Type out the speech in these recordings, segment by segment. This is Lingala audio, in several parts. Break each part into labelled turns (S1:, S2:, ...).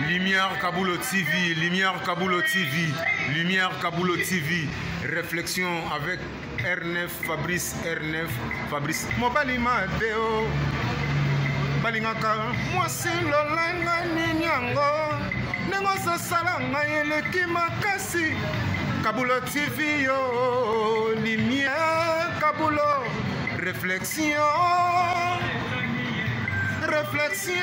S1: Lumière Kaboulo TV, Lumière Kaboulo TV, Lumière Kaboulo TV. Réflexion avec R9, Fabrice R9, Fabrice. Mobali Mateo, Balingaka, moi c'est l'olanga ninyango, nengo salanga yeleki makasi. Kaboulo TV yo, Lumière Kaboulo, réflexion. Réflexion,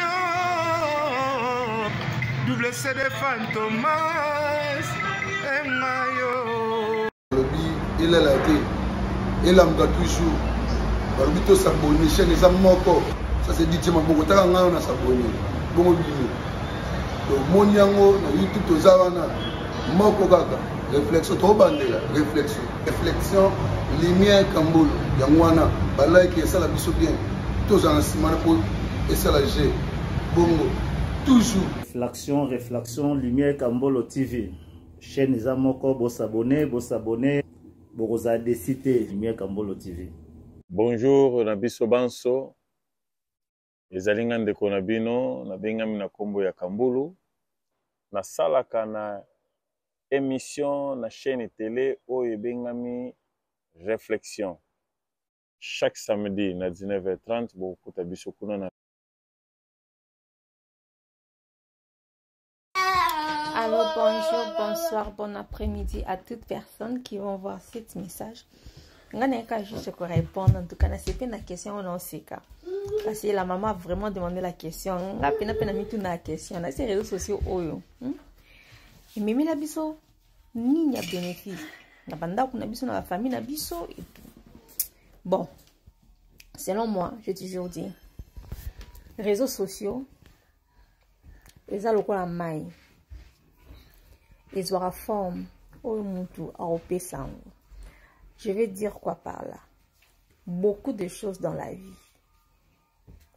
S1: double CD Fantomas, Mayo.
S2: Il est là, il a toujours. Il a s'abonner, chaîne les amoko. Ça c'est dit, ma beaucoup t'as on a s'abonner. Bon bio. Donc mon yango, na YouTube tozawana, moko gaga. Réflexion, trop bandela. Réflexion, réflexion, lumière Kambolo. Yangwana, balai qui est ça la biso bien. Tous en ciment pour. Et ça la G. Bongo. Toujours.
S3: Réflexion, Lumière Kambolo TV. Chaîne Zamoko, vous s'abonnez, vous avez cité Lumière Kambolo TV.
S4: Bonjour, Nabiso Banso. Les alingan de Konabino, Nabengami na Kombo ya Kambulu. Na salaka na émission na chaîne télé Oye Bengami Réflexion. Chaque samedi na 19h30, beaucoup tabiso kuna na.
S5: Alors bonjour, bonsoir, bon après-midi à toutes personnes qui vont voir cet message. Je vais juste répondre. En tout cas, c'est une question on a cas. Parce que la maman a vraiment demandé la question. On a mis toute la question. Dans ces réseaux sociaux, et même la biso, ni n'y a bénéfice. La banda qu'on a biso dans la famille, na biso et tout. Bon, selon moi, je toujours dis, réseaux sociaux, ils ont le quoi la maille. Ils auront forme au mutu à opésango. Je vais dire quoi par là? Beaucoup de choses dans la vie.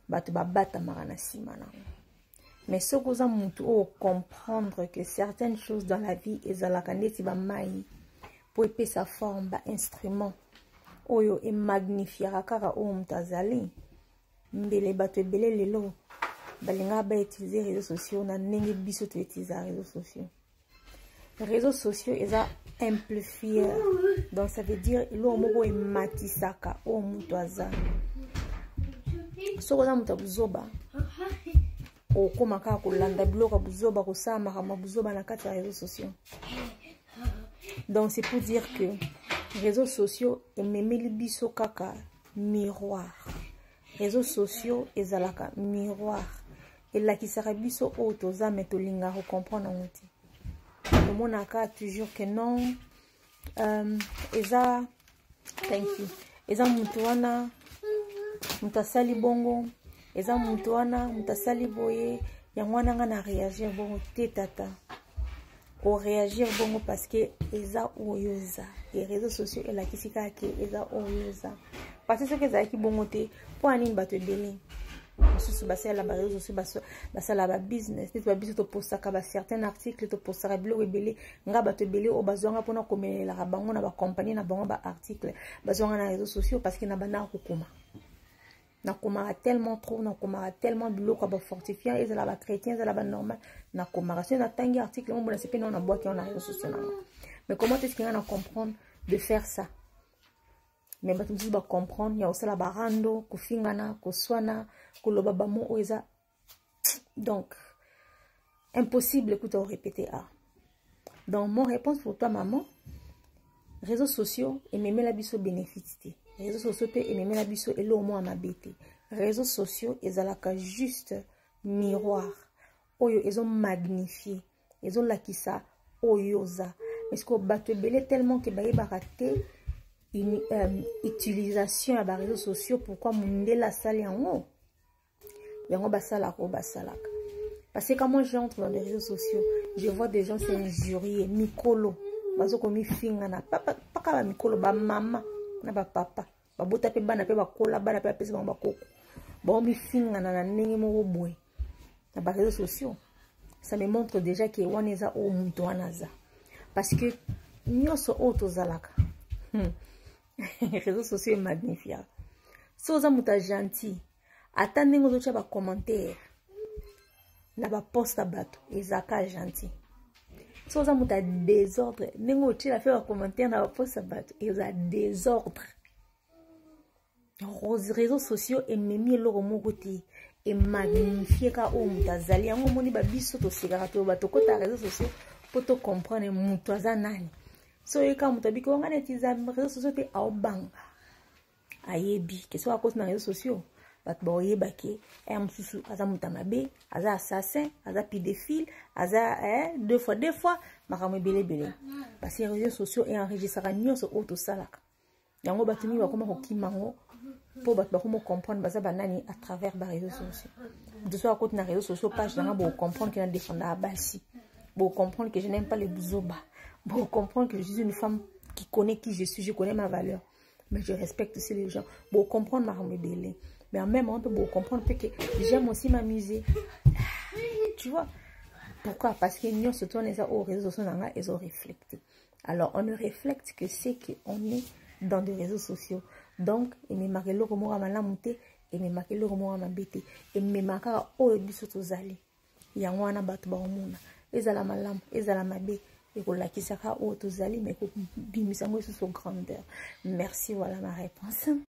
S5: Mais ce que vous avez comprendre que certaines choses dans la vie, ils ont la canette pour épaisser sa forme, instrument. Oyo et magnifiera kara o mtazali. Mbele bato belé lelo. Balinga ba utiliser les réseaux sociaux na nenge biso to utiliser les réseaux sociaux. Les réseaux sociaux, ils ont amplifié. Donc, ça veut dire qu'il y a un matisaka ou un mutwaza. Si vous avez un buzoba, ou comme un landa bloc buzoba, ou ça, marama buzoba na kati réseaux sociaux. Donc, c'est pour dire que les réseaux sociaux, ils me biso kaka miroir. Les réseaux sociaux, ils ont un miroir. Et là, qui sera biso otoza, mais to linga comprendre en outil. Le monde a toujours que non. Eza, thank you. Eza mutuana, mutasali bongo. Eza mutuana, mutasali boye. Yangwana ngana réagir bongo tata. Ou réagir bongo parce que eza oyoza. Les réseaux sociaux et la kisika ke eza oyoza. Parce que ce que eza ki bongo te, pour anin bato délai. Sous basé la barre aussi basé la business tu vas biso to posta ka ba certains articles to posta ka bilo rebele nga ba to belé o bazonga pona komelela ka bango na ba compagnie na bango ba article bazonga na réseaux sociaux parce que na bana kokoma na koma tellement trop na koma tellement bilo ka ba fortifiant et la ba chrétien et la ba normal na koma c'est na tangi article on bona c'est na bois qui on a réseaux sociaux mais comment est-ce qu'on a comprendre de faire ça? Mais bah, tout le monde comprendre, il y a aussi la barando, kufingana, kuswana, kulobabamo, oeza. Donc, impossible que tu répéter A. Donc, mon réponse pour toi, maman, réseaux sociaux, et même la biso bénéficie. Réseaux sociaux, et même la biso, et l'eau moins ma bête. Réseaux sociaux, ils ont la juste miroir. Oyo, ils ont magnifié. Ils ont la kisa, oyoza. Est-ce qu'on bat belé tellement que baye baraté? Une utilisation à les réseaux sociaux pourquoi mon la salle en haut yango basala ko basala parce que quand moi j'entre dans les réseaux sociaux je vois des gens s'injurier mikolo bazo ko mi finga na papa ba mikolo ba mama na ba papa ba bota pe bana pe ba kola bana pe pesa ba koko ba mi finga na ndenge mo boy na ba réseaux sociaux ça me montre déjà que waneza o muntu wanaza parce que nyoso auto zalaka les réseaux sociaux sont magnifiques. Si vous êtes gentil, attendez que vous avez des commentaires. na ba posta bato ezaka gentil so za muta désordre nengo tila faire un commentaire na ba posta bato eza désordre les réseaux sociaux et memi eloko moko te et magnifier ka o mutazali yango moni ba biso to sigara to bato kota réseaux sociaux pour te comprendre mutu aza nani so eka mutabiki wanga netiza réseaux sociaux te aobanga ayebi que soit à cause na réseaux sociaux bato baoyebaki mususu aza mutu mabe aza assassin aza pédophile aza deux fois makambo ebele parce que réseaux sociaux et enregistrera nyonso oyo tosalaka yango bato mingi bakoma kokimango pour bato bakoma comprendre baza banani à travers ba réseaux sociaux de soit à côté na réseaux sociaux page nanga bo comprendre que na défendre abasi bo comprendre que je n'aime pas les bouzoba bo comprendre que je suis une femme qui connaît qui je suis, je connais ma valeur mais je respecte aussi les gens bo comprendre makambo ebele mais en même temps bo comprendre que j'aime aussi m'amuser tu vois pourquoi parce que nous se tourne ça aux réseaux sociaux nanga ils ont reflété alors on ne reflète que c'est que on est dans des réseaux sociaux donc et me marquer le mot malamu te et me marquer le mot mabete et me marquer o biso tozali yango wana bato ba omuna ezala malamu ezala mabe et ko lakisaka o tozali mais ko bimisa ngo sur grandeur merci voilà ma réponse.